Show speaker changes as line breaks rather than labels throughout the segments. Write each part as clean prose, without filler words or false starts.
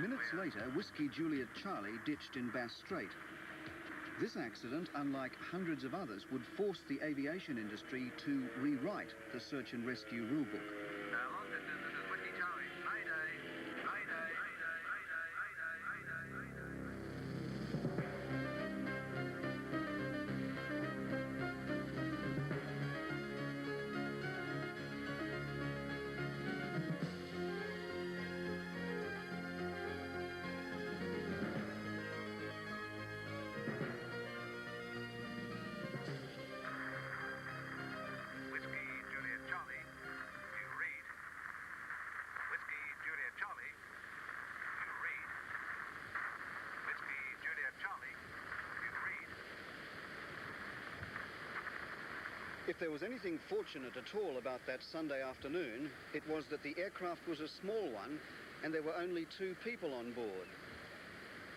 Minutes later, Whiskey Juliet Charlie ditched in Bass Strait. This accident, unlike hundreds of others, would force the aviation industry to rewrite the search and rescue rulebook.
Long distance, this is Whiskey Charlie. Mayday, mayday,
If there was anything fortunate at all about that Sunday afternoon, it was that the aircraft was a small one and there were only 2 people on board.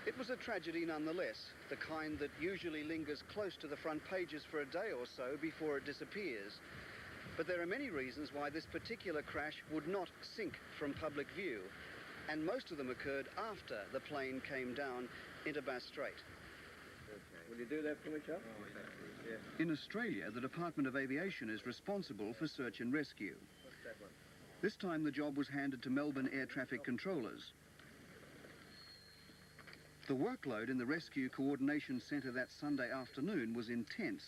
It was a tragedy nonetheless, the kind that usually lingers close to the front pages for a day or so before it disappears. But there are many reasons why this particular crash would not sink from public view, and most of them occurred after the plane came down into Bass Strait.
Okay. Will you do that for me, Chuck? Oh, yeah.
In Australia, the Department of Aviation is responsible for search and rescue.
What's that one?
This time the job was handed to Melbourne air traffic controllers. The workload in the Rescue Coordination Centre that Sunday afternoon was intense,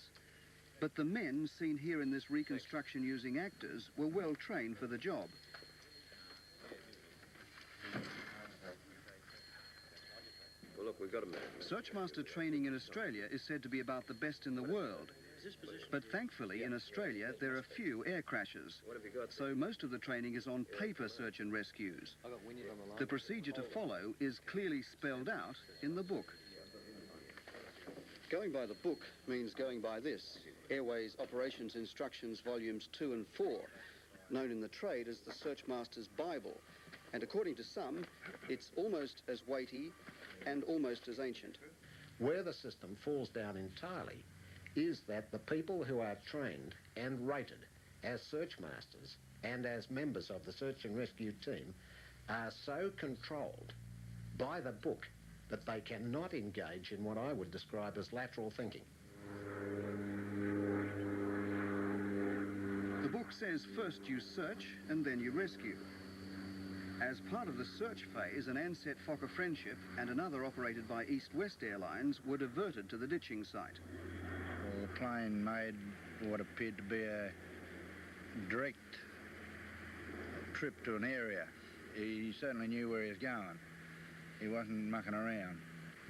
but the men seen here in this reconstruction using actors were well trained for the job.
Well, look, we've got a man.
Searchmaster training in Australia is said to be about the best in the world. But thankfully, in Australia, there are few air crashes. So most of the training is on paper search and rescues. The procedure to follow is clearly spelled out in the book. Going by the book means going by this: Airways Operations Instructions Volumes 2 and 4, known in the trade as the Searchmaster's Bible. And according to some, it's almost as weighty and almost as ancient.
Where the system falls down entirely is that the people who are trained and rated as searchmasters and as members of the search and rescue team are so controlled by the book that they cannot engage in what I would describe as lateral thinking.
The book says first you search and then you rescue. As part of the search phase, an Ansett Fokker Friendship and another operated by East West Airlines were diverted to the ditching site.
Well, the plane made what appeared to be a direct trip to an area. He certainly knew where he was going. He wasn't mucking around.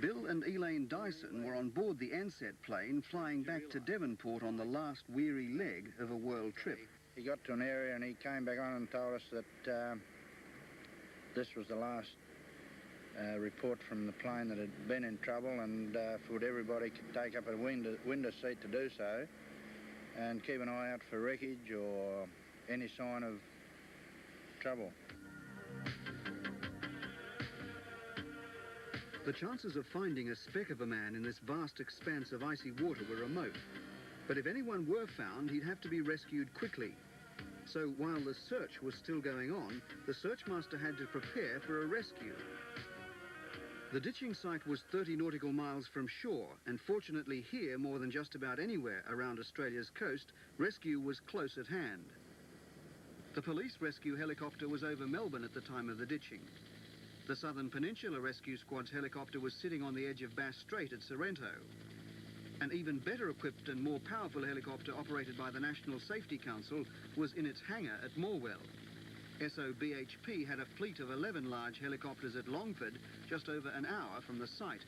Bill and Elaine Dyson were on board the Ansett plane flying back to Devonport on the last weary leg of a world trip.
He got to an area and he came back on and told us that this was the last report from the plane that had been in trouble, and would everybody could take up a window seat to do so and keep an eye out for wreckage or any sign of trouble.
The chances of finding a speck of a man in this vast expanse of icy water were remote, but if anyone were found, he'd have to be rescued quickly. So while the search was still going on, the Searchmaster had to prepare for a rescue. The ditching site was 30 nautical miles from shore, and fortunately here, more than just about anywhere around Australia's coast, rescue was close at hand. The police rescue helicopter was over Melbourne at the time of the ditching. The Southern Peninsula Rescue Squad's helicopter was sitting on the edge of Bass Strait at Sorrento. An even better equipped and more powerful helicopter operated by the National Safety Council was in its hangar at Morwell. SOBHP had a fleet of 11 large helicopters at Longford, just over an hour from the site,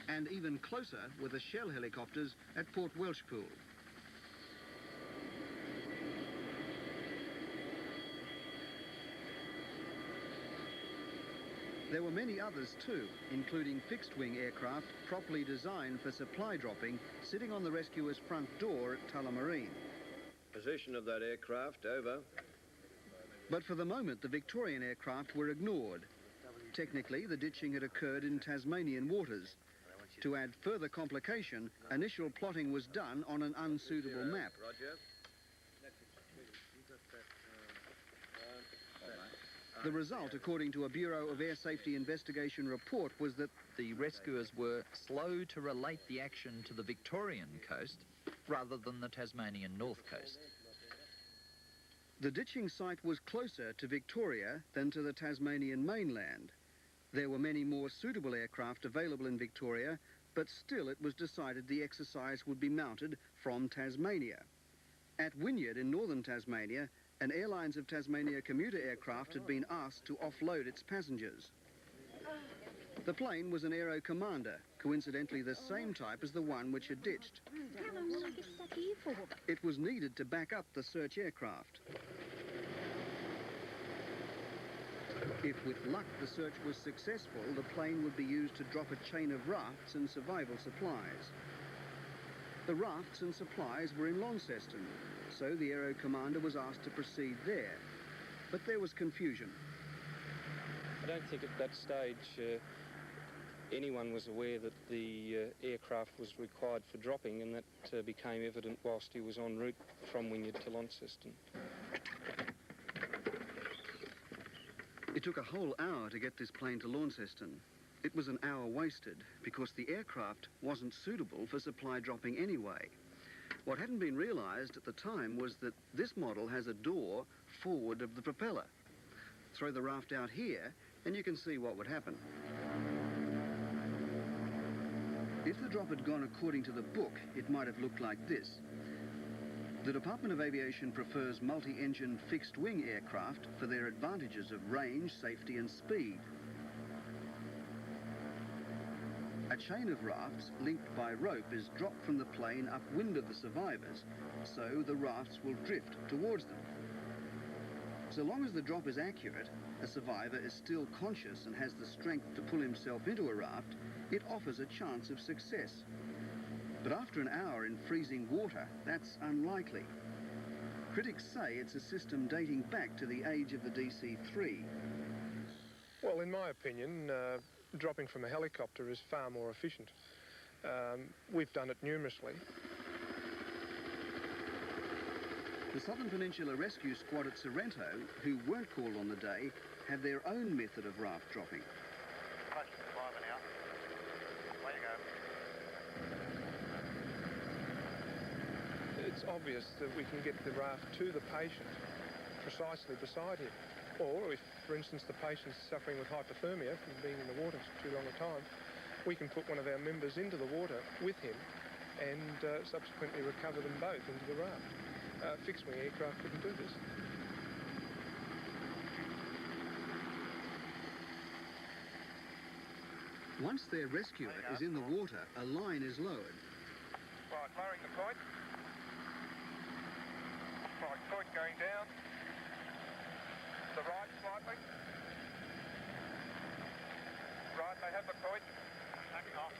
and even closer were the Shell helicopters at Port Welshpool. There were many others too, including fixed-wing aircraft properly designed for supply dropping, sitting on the rescuer's front door at Tullamarine.
Position of that aircraft, over.
But for the moment, the Victorian aircraft were ignored. Technically, the ditching had occurred in Tasmanian waters. To add further complication, initial plotting was done on an unsuitable map. The result, according to a Bureau of Air Safety investigation report, was that
The rescuers were slow to relate the action to the Victorian coast rather than the Tasmanian north coast.
the ditching site was closer to Victoria than to the Tasmanian mainland. There were many more suitable aircraft available in Victoria, but still it was decided the exercise would be mounted from Tasmania. At Wynyard in northern Tasmania, an Airlines of Tasmania commuter aircraft had been asked to offload its passengers. The plane was an Aero Commander, coincidentally the same type as the one which had ditched.
How long will I get stuck here for?
It was needed to back up the search aircraft. If with luck the search was successful, the plane would be used to drop a chain of rafts and survival supplies. The rafts and supplies were in Launceston, so the Aero Commander was asked to proceed there. But there was confusion.
I don't think at that stage anyone was aware that the aircraft was required for dropping, and that became evident whilst he was en route from Wynyard to Launceston.
It took a whole hour to get this plane to Launceston. It was an hour wasted because the aircraft wasn't suitable for supply dropping anyway. What hadn't been realised at the time was that this model has a door forward of the propeller. Throw the raft out here and you can see what would happen. If the drop had gone according to the book, it might have looked like this. The Department of Aviation prefers multi-engine fixed-wing aircraft for their advantages of range, safety and speed. A chain of rafts linked by rope is dropped from the plane upwind of the survivors, so the rafts will drift towards them. So long as the drop is accurate, a survivor is still conscious and has the strength to pull himself into a raft, it offers a chance of success. But after an hour in freezing water, that's unlikely. Critics say it's a system dating back to the age of the DC-3.
Well, in my opinion, dropping from a helicopter is far more efficient. We've done it numerously.
The Southern Peninsula Rescue Squad at Sorrento, who weren't called on the day, have their own method of raft dropping.
Close to survivor now. Away you go.
It's obvious that we can get the raft to the patient precisely beside him. Or if, for instance, the patient's suffering with hypothermia from being in the water for too long a time, we can put one of our members into the water with him and subsequently recover them both into the raft. Fixed-wing aircraft couldn't do this.
Once their rescuer is in the water, a line is lowered.
Right, lowering the point. Right, point going down. The right slightly. Right, they have the point.
Backing off.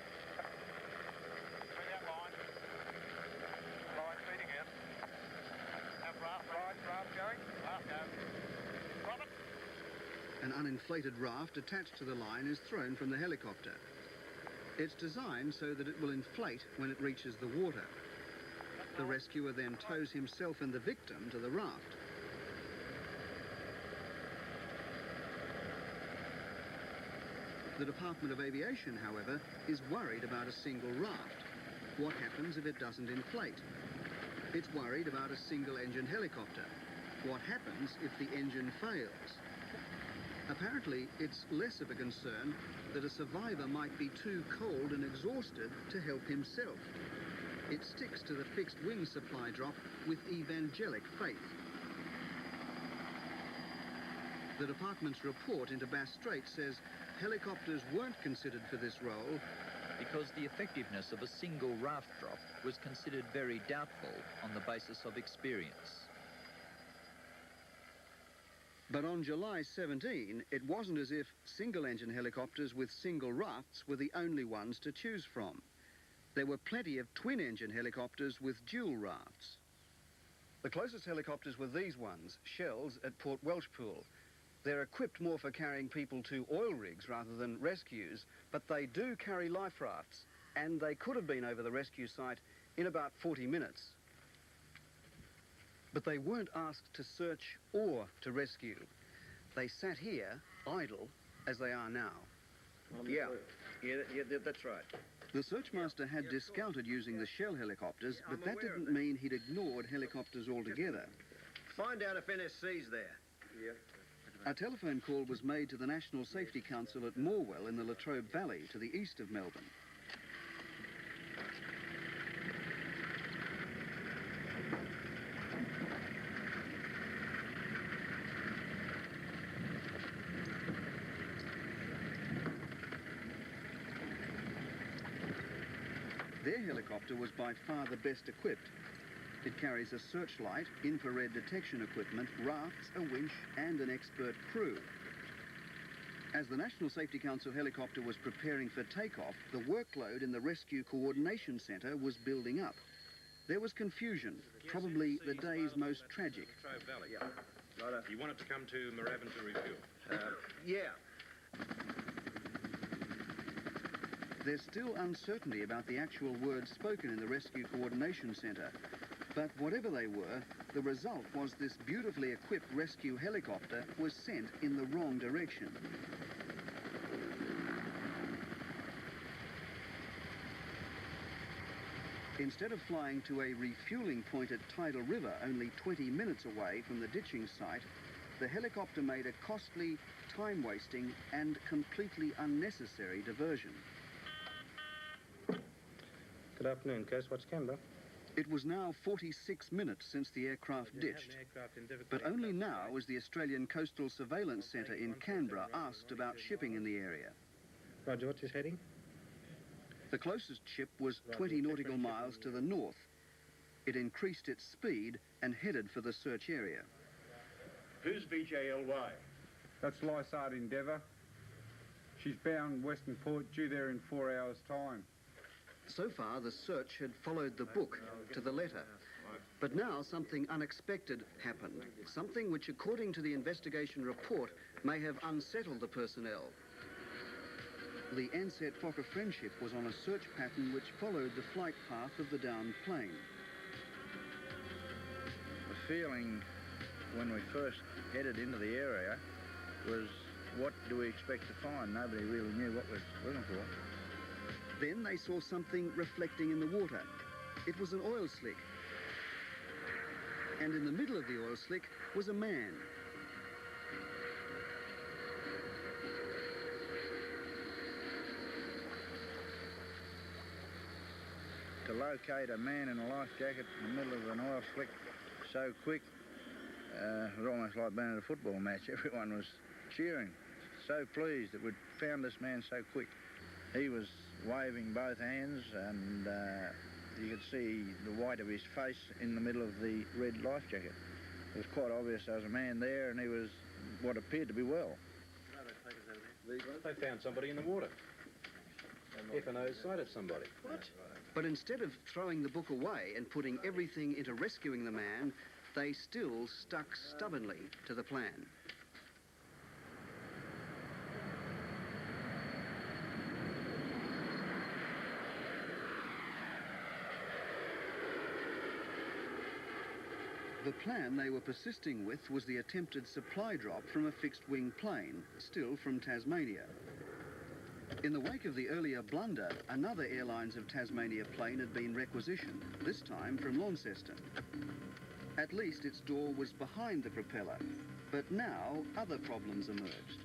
Bring that line.
Line feeding out.
Have raft.
Right, raft going.
Raft go. Drop it.
An uninflated raft attached to the line is thrown from the helicopter. It's designed so that it will inflate when it reaches the water. The rescuer then tows himself and the victim to the raft. The Department of Aviation, however, is worried about a single raft. What happens if it doesn't inflate? It's worried about a single-engine helicopter. What happens if the engine fails? Apparently, it's less of a concern that a survivor might be too cold and exhausted to help himself. It sticks to the fixed-wing supply drop with evangelic faith. The department's report into Bass Strait says helicopters weren't considered for this role
because the effectiveness of a single raft drop was considered very doubtful on the basis of experience.
But on July 17, it wasn't as if single-engine helicopters with single rafts were the only ones to choose from. There were plenty of twin-engine helicopters with dual rafts. The closest helicopters were these ones, Shells at Port Welshpool. They're equipped more for carrying people to oil rigs rather than rescues, but they do carry life rafts, and they could have been over the rescue site in about 40 minutes. But they weren't asked to search or to rescue. They sat here, idle, as they are now.
Yeah, that's right.
The searchmaster had discounted using the Shell helicopters, but that didn't mean he'd ignored helicopters altogether.
Find out if NSC's there.
A telephone call was made to the National Safety Council at Morwell in the Latrobe Valley to the east of Melbourne. Their helicopter was by far the best equipped. It carries a searchlight, infrared detection equipment, rafts, a winch and an expert crew. As the National Safety Council helicopter was preparing for takeoff, the workload in the Rescue Coordination Centre was building up. There was confusion, probably the day's most tragic.
You wanted to come to Moorabbin to refuel?
Yeah.
There's still uncertainty about the actual words spoken in the Rescue Coordination Centre. But whatever they were, the result was this beautifully equipped rescue helicopter was sent in the wrong direction. Instead of flying to a refuelling point at Tidal River, only 20 minutes away from the ditching site, the helicopter made a costly, time-wasting and completely unnecessary diversion.
Good afternoon, Coast Watch Canberra.
It was now 46 minutes since the aircraft ditched, but only now was the Australian Coastal Surveillance Centre in Canberra asked about shipping in the area.
Roger, what's his heading?
The closest ship was 20 nautical miles to the north. It increased its speed and headed for the search area.
Who's VJLY?
That's Lysart Endeavour. She's bound Western Port, due there in 4 hours' time.
So far, the search had followed the book to the letter. But now something unexpected happened, something which, according to the investigation report, may have unsettled the personnel. The Ansett Fokker Friendship was on a search pattern which followed the flight path of the downed plane.
The feeling when we first headed into the area was, what do we expect to find? Nobody really knew what we were looking for.
Then they saw something reflecting in the water. It was an oil slick. And in the middle of the oil slick was a man.
To locate a man in a life jacket in the middle of an oil slick so quick, it was almost like being at a football match. Everyone was cheering, so pleased that we'd found this man so quick. He was waving both hands, and you could see the white of his face in the middle of the red life jacket. It was quite obvious there was a man there, and he was what appeared to be well.
They found somebody in the water. F&O sighted somebody.
What? But instead of throwing the book away and putting everything into rescuing the man, they still stuck stubbornly to the plan. The plan they were persisting with was the attempted supply drop from a fixed-wing plane, still from Tasmania. In the wake of the earlier blunder, another Airlines of Tasmania plane had been requisitioned, this time from Launceston. At least its door was behind the propeller, but now other problems emerged.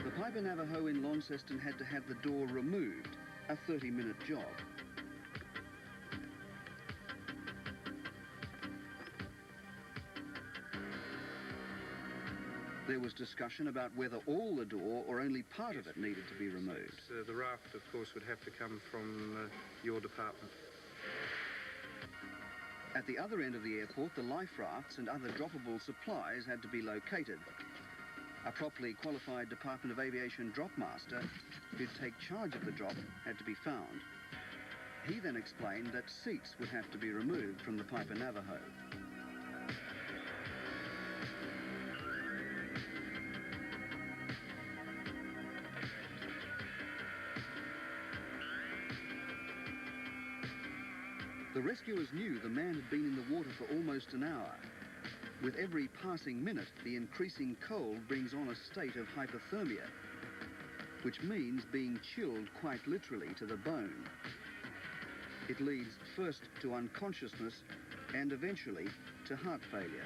The Piper Navajo in Launceston had to have the door removed, a 30-minute job. There was discussion about whether all the door or only part of it needed to be removed.
The raft, of course, would have to come from your department.
At the other end of the airport, the life rafts and other droppable supplies had to be located. A properly qualified Department of Aviation drop master who'd take charge of the drop had to be found. He then explained that seats would have to be removed from the Piper Navajo. rescuers knew the man had been in the water for almost an hour. With every passing minute, the increasing cold brings on a state of hypothermia, which means being chilled quite literally to the bone. It leads first to unconsciousness and eventually to heart failure.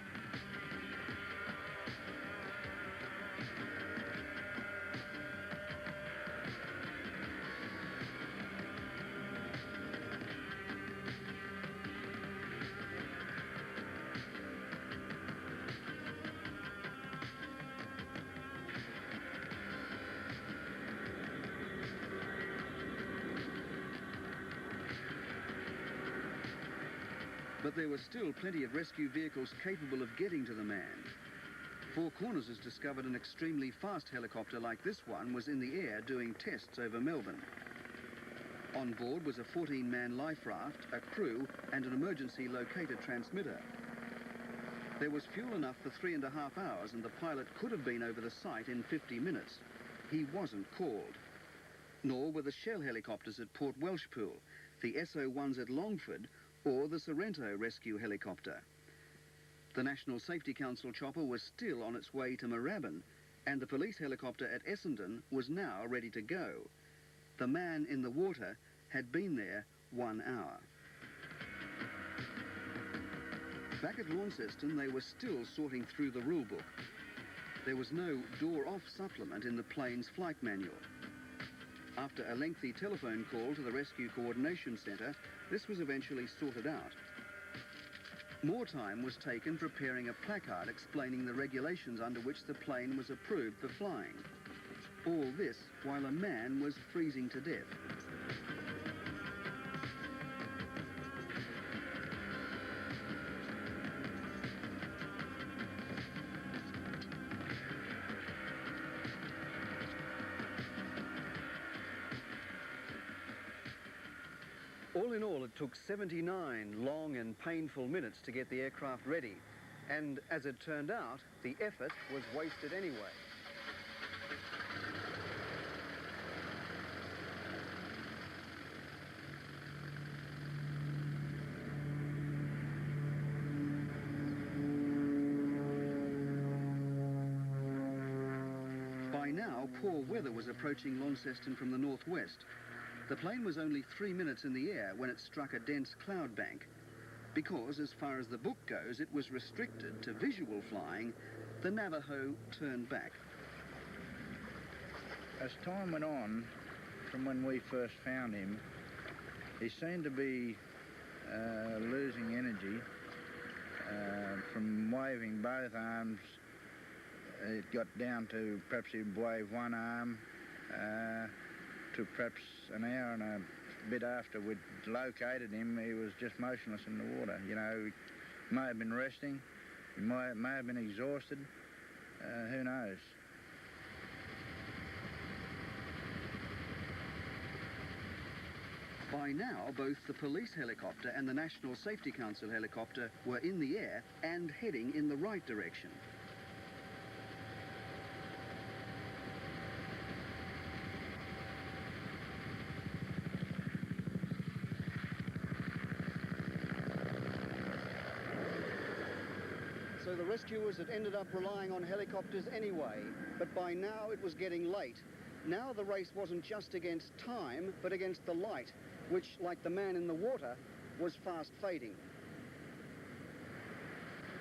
But there were still plenty of rescue vehicles capable of getting to the man. Four Corners has discovered an extremely fast helicopter like this one was in the air doing tests over Melbourne. On board was a 14-man life raft, a crew and an emergency locator transmitter. There was fuel enough for 3.5 hours and the pilot could have been over the site in 50 minutes. He wasn't called. Nor were the Shell helicopters at Port Welshpool, the SO1s at Longford, or the Sorrento rescue helicopter. The National Safety Council chopper was still on its way to Moorabbin, and the police helicopter at Essendon was now ready to go. The man in the water had been there 1 hour. Back at Launceston, they were still sorting through the rule book. There was no door-off supplement in the plane's flight manual. After a lengthy telephone call to the Rescue Coordination Centre, this was eventually sorted out. More time was taken preparing a placard explaining the regulations under which the plane was approved for flying. All this while a man was freezing to death. All in all, it took 79 long and painful minutes to get the aircraft ready. And as it turned out, the effort was wasted anyway. By now, poor weather was approaching Launceston from the northwest. The plane was only 3 minutes in the air when it struck a dense cloud bank. Because, as far as the book goes, it was restricted to visual flying, the Navajo turned back.
As time went on, from when we first found him, he seemed to be losing energy from waving both arms. It got down to perhaps he'd wave one arm to perhaps an hour and a bit after we'd located him, he was just motionless in the water. You know, he may have been resting, he may have been exhausted, who knows.
By now, both the police helicopter and the National Safety Council helicopter were in the air and heading in the right direction. So the rescuers had ended up relying on helicopters anyway, but by now it was getting late. Now the race wasn't just against time, but against the light, which, like the man in the water, was fast fading.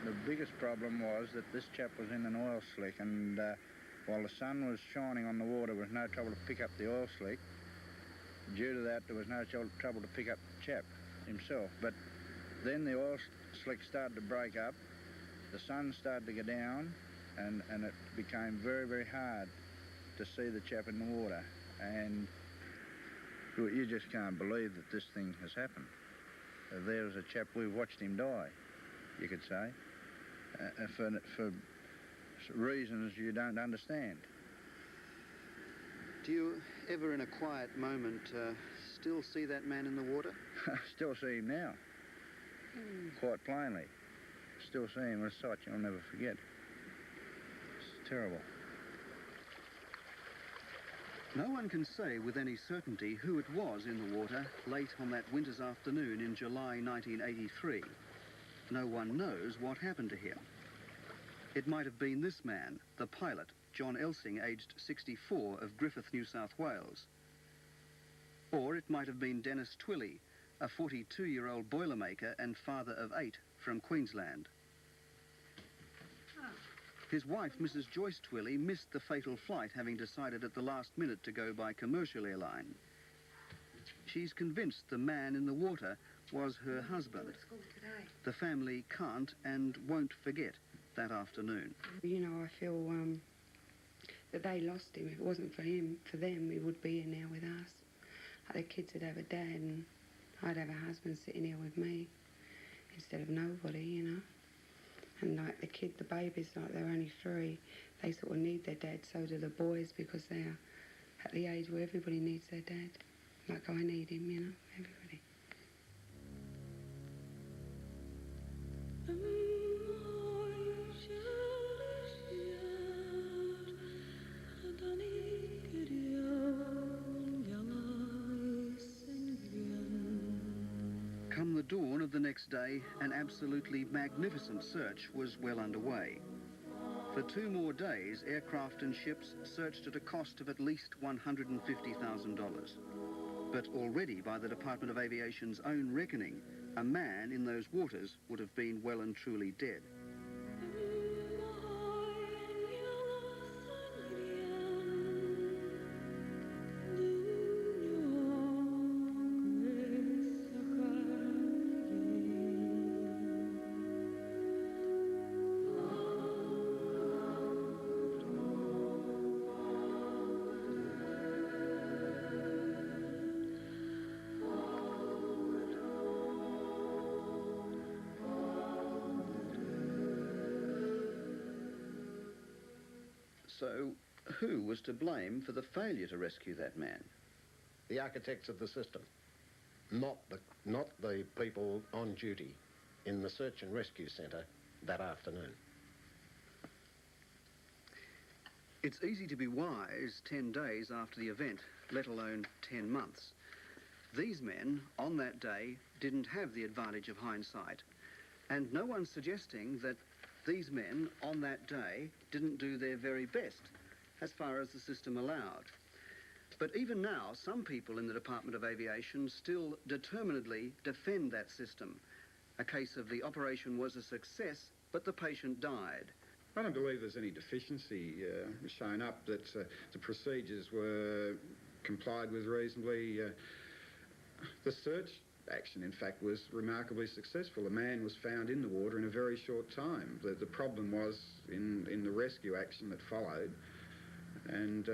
The biggest problem was that this chap was in an oil slick, and while the sun was shining on the water, there was no trouble to pick up the oil slick. Due to that, there was no trouble to pick up the chap himself. But then the oil slick started to break up, the sun started to go down, and it became very, very hard to see the chap in the water. And you just can't believe that this thing has happened. There was a chap, we've watched him die, you could say, for reasons you don't understand.
Do you ever in a quiet moment still see that man in the water?
I still see him now, quite plainly. Still see him, a sight you'll never forget. It's terrible.
No one can say with any certainty who it was in the water late on that winter's afternoon in July 1983. No one knows what happened to him. It might have been this man, the pilot, John Elsing, aged 64, of Griffith, New South Wales. Or it might have been Dennis Twilley, a 42-year-old boilermaker and father of 8 from Queensland. His wife, Mrs. Joyce Twilley, missed the fatal flight, having decided at the last minute to go by commercial airline. She's convinced the man in the water was her husband. The family can't and won't forget that afternoon.
You know, I feel that they lost him. If it wasn't for him, for them, he would be here now with us. Like the kids would have a dad and I'd have a husband sitting here with me instead of nobody, you know. And like the babies, like they're only 3, they sort of need their dad, so do the boys, because they're at the age where everybody needs their dad. Like I need him, you know, everybody.
Come the dawn of the next day, an absolutely magnificent search was well underway. For 2 more days, aircraft and ships searched at a cost of at least $150,000. But already, by the Department of Aviation's own reckoning, a man in those waters would have been well and truly dead. So, who was to blame for the failure to rescue that man?
The architects of the system, not the people on duty in the search and rescue centre that afternoon.
It's easy to be wise 10 days after the event, let alone 10 months. These men, on that day, didn't have the advantage of hindsight. And no one's suggesting that these men, on that day, didn't do their very best, as far as the system allowed. But even now, some people in the Department of Aviation still determinedly defend that system. A case of the operation was a success, but the patient died.
I don't believe there's any deficiency shown up, that the procedures were complied with reasonably. The search action, in fact, was remarkably successful. A man was found in the water in a very short time. The problem was in the rescue action that followed, and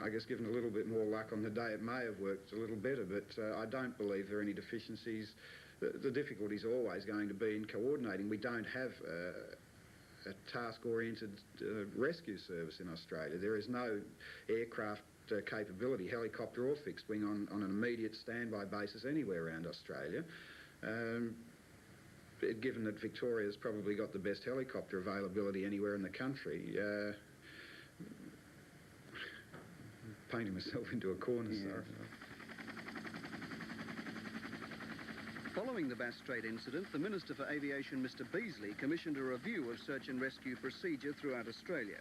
I guess given a little bit more luck on the day, it may have worked a little better, but I don't believe there are any deficiencies. The difficulty is always going to be in coordinating. We don't have a task-oriented rescue service in Australia. There is no aircraft capability, helicopter or fixed wing, on an immediate standby basis anywhere around Australia. Given that Victoria's probably got the best helicopter availability anywhere in the country, painting myself into a corner.
Yeah. Following the Bass Strait incident, the Minister for Aviation, Mr. Beasley, commissioned a review of search and rescue procedure throughout Australia.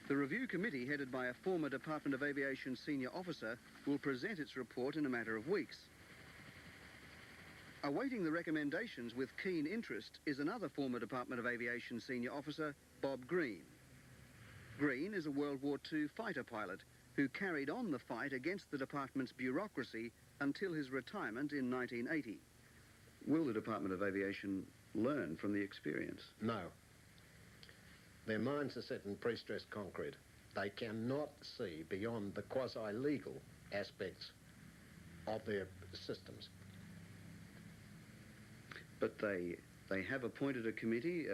The review committee, headed by a former Department of Aviation senior officer, will present its report in a matter of weeks. Awaiting the recommendations with keen interest is another former Department of Aviation senior officer, Bob Green. Green is a World War II fighter pilot who carried on the fight against the department's bureaucracy until his retirement in 1980. Will the Department of Aviation learn from the experience?
No. Their minds are set in pre-stressed concrete. They cannot see beyond the quasi-legal aspects of their systems.
But they have appointed a committee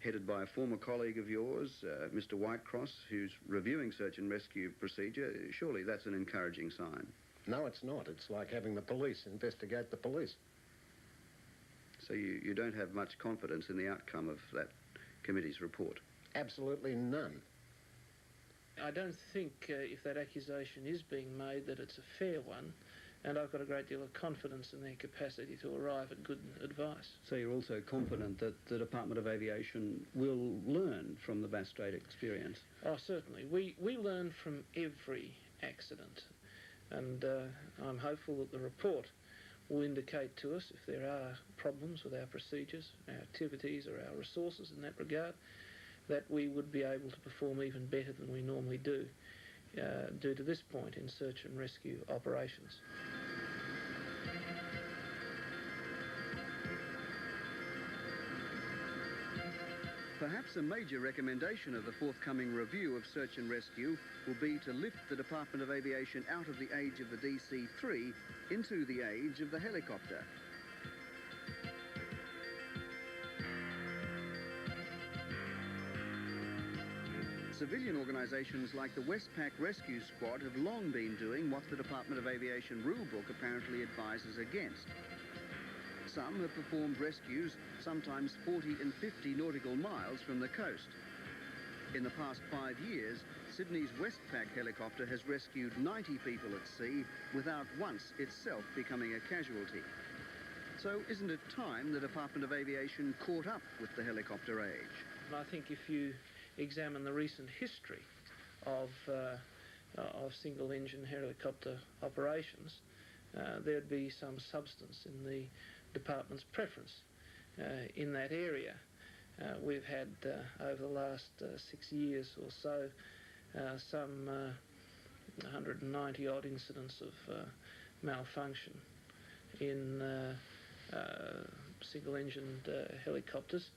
headed by a former colleague of yours, Mr. Whitecross, who's reviewing search and rescue procedure. Surely that's an encouraging sign.
No, it's not. It's like having the police investigate the police.
So you don't have much confidence in the outcome of that committee's report?
Absolutely none.
I don't think if that accusation is being made that it's a fair one, and I've got a great deal of confidence in their capacity to arrive at good advice.
So you're also confident that the Department of Aviation will learn from the Bass Strait experience?
Oh, certainly. We learn from every accident, and I'm hopeful that the report will indicate to us if there are problems with our procedures, our activities or our resources in that regard, that we would be able to perform even better than we normally do due to this point in search and rescue operations.
Perhaps a major recommendation of the forthcoming review of search and rescue will be to lift the Department of Aviation out of the age of the DC-3 into the age of the helicopter. Civilian organisations like the Westpac Rescue Squad have long been doing what the Department of Aviation rulebook apparently advises against. Some have performed rescues sometimes 40 and 50 nautical miles from the coast. In the past 5 years, Sydney's Westpac helicopter has rescued 90 people at sea without once itself becoming a casualty. So isn't it time the Department of Aviation caught up with the helicopter age?
And I think if you examine the recent history of single-engine helicopter operations, there'd be some substance in the department's preference in that area. We've had over the last 6 years or so some 190 odd incidents of malfunction in single-engined helicopters.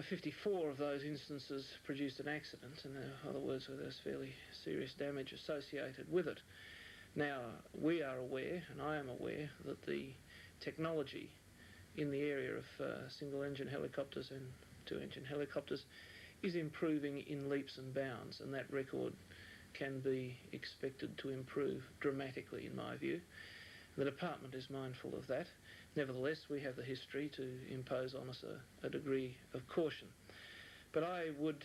54 of those instances produced an accident, and in other words, there's fairly serious damage associated with it. Now, we are aware, and I am aware, that the technology in the area of single-engine helicopters and two-engine helicopters is improving in leaps and bounds, and that record can be expected to improve dramatically, in my view. The department is mindful of that. Nevertheless, we have the history to impose on us a degree of caution. But I would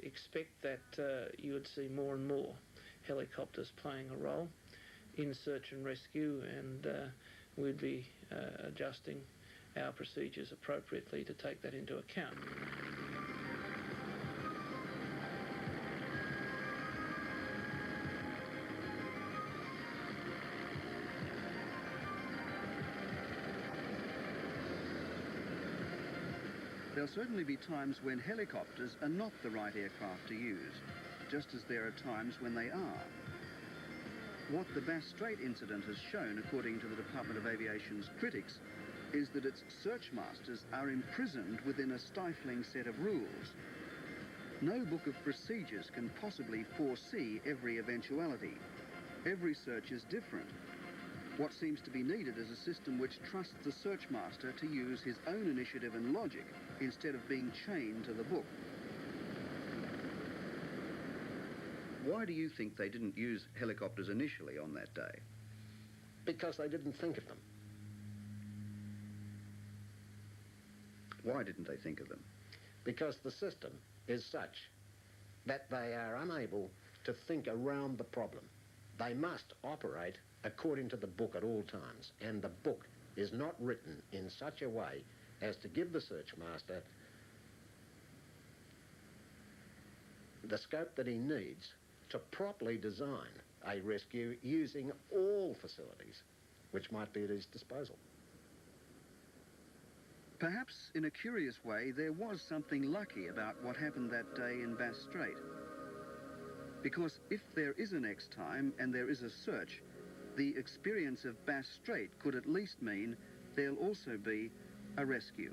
expect that you would see more and more helicopters playing a role in search and rescue, and we'd be adjusting our procedures appropriately to take that into account.
There'll certainly be times when helicopters are not the right aircraft to use, just as there are times when they are. What the Bass Strait incident has shown, according to the Department of Aviation's critics, is that its searchmasters are imprisoned within a stifling set of rules. No book of procedures can possibly foresee every eventuality. Every search is different. What seems to be needed is a system which trusts the searchmaster to use his own initiative and logic instead of being chained to the book. Why do you think they didn't use helicopters initially on that day?
Because they didn't think of them.
Why didn't they think of them?
Because the system is such that they are unable to think around the problem. They must operate according to the book at all times, and the book is not written in such a way as to give the searchmaster the scope that he needs to properly design a rescue using all facilities which might be at his disposal.
Perhaps, in a curious way, there was something lucky about what happened that day in Bass Strait. Because if there is a next time and there is a search, the experience of Bass Strait could at least mean there'll also be a rescue.